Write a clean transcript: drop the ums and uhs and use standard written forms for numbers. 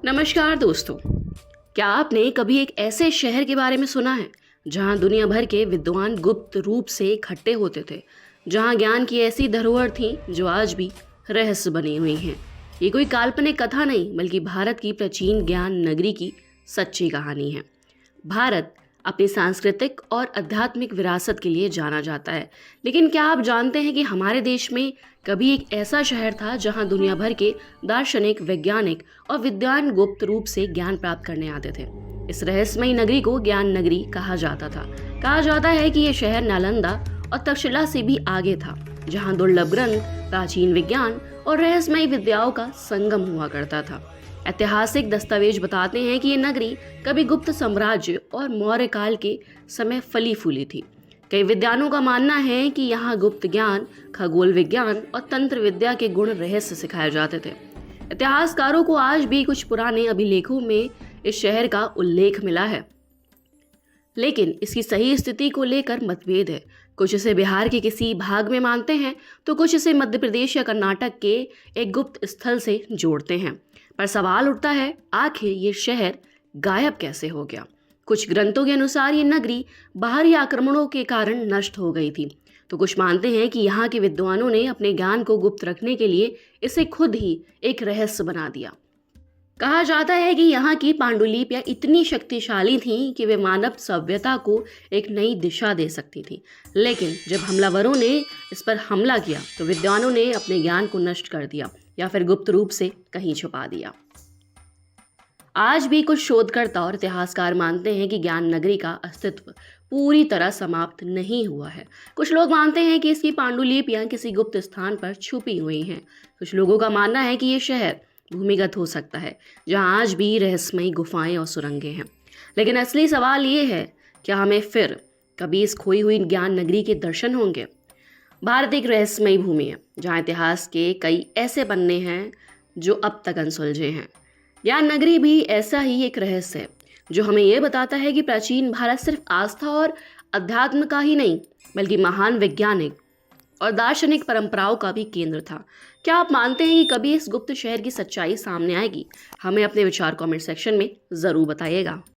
नमस्कार दोस्तों। क्या आपने कभी एक ऐसे शहर के बारे में सुना है जहां दुनिया भर के विद्वान गुप्त रूप से इकट्ठे होते थे, जहां ज्ञान की ऐसी धरोहर थी जो आज भी रहस्य बनी हुई हैं। ये कोई काल्पनिक कथा नहीं बल्कि भारत की प्राचीन ज्ञान नगरी की सच्ची कहानी है। भारत अपनी सांस्कृतिक और आध्यात्मिक विरासत के लिए जाना जाता है, लेकिन क्या आप जानते हैं कि हमारे देश में कभी एक ऐसा शहर था जहां दुनिया भर के दार्शनिक, वैज्ञानिक और विद्वान गुप्त रूप से ज्ञान प्राप्त करने आते थे। इस रहस्यमयी नगरी को ज्ञान नगरी कहा जाता था। कहा जाता है कि यह शहर नालंदा और तक्षशिला से भी आगे था, जहां दुर्लभ ग्रंथ, प्राचीन विज्ञान और रहस्यमयी विद्याओं का संगम हुआ करता था। ऐतिहासिक दस्तावेज बताते हैं कि ये नगरी कभी गुप्त साम्राज्य और मौर्य काल के समय फली फूली थी। कई विद्वानों का मानना है कि यहाँ गुप्त ज्ञान, खगोल विज्ञान और तंत्र विद्या के गुण रहस्य सिखाए जाते थे। इतिहासकारों को आज भी कुछ पुराने अभिलेखों में इस शहर का उल्लेख मिला है, लेकिन इसकी सही स्थिति को लेकर मतभेद है। कुछ इसे बिहार के किसी भाग में मानते हैं तो कुछ इसे मध्य प्रदेश या कर्नाटक के एक गुप्त स्थल से जोड़ते हैं। पर सवाल उठता है, आखिर ये शहर गायब कैसे हो गया? कुछ ग्रंथों के अनुसार ये नगरी बाहरी आक्रमणों के कारण नष्ट हो गई थी, तो कुछ मानते हैं कि यहाँ के विद्वानों ने अपने ज्ञान को गुप्त रखने के लिए इसे खुद ही एक रहस्य बना दिया। कहा जाता है कि यहाँ की पांडुलिपियाँ इतनी शक्तिशाली थीं कि वे मानव सभ्यता को एक नई दिशा दे सकती थी, लेकिन जब हमलावरों ने इस पर हमला किया तो विद्वानों ने अपने ज्ञान को नष्ट कर दिया या फिर गुप्त रूप से कहीं छुपा दिया। आज भी कुछ शोधकर्ता और इतिहासकार मानते हैं कि ज्ञान नगरी का अस्तित्व पूरी तरह समाप्त नहीं हुआ है। कुछ लोग मानते हैं कि इसकी पांडुलिपियाँ किसी गुप्त स्थान पर छुपी हुई हैं। कुछ लोगों का मानना है कि ये शहर भूमिगत हो सकता है, जहां आज भी रहस्यमयी गुफाएं और सुरंगें हैं। लेकिन असली सवाल ये है, क्या हमें फिर कभी इस खोई हुई ज्ञान नगरी के दर्शन होंगे? भारत एक रहस्यमयी भूमि है जहां इतिहास के कई ऐसे पन्ने हैं जो अब तक अनसुलझे हैं। ज्ञान नगरी भी ऐसा ही एक रहस्य है जो हमें यह बताता है कि प्राचीन भारत सिर्फ आस्था और अध्यात्म का ही नहीं बल्कि महान वैज्ञानिक और दार्शनिक परंपराओं का भी केंद्र था। क्या आप मानते हैं कि कभी इस गुप्त शहर की सच्चाई सामने आएगी? हमें अपने विचार कमेंट सेक्शन में ज़रूर बताइएगा।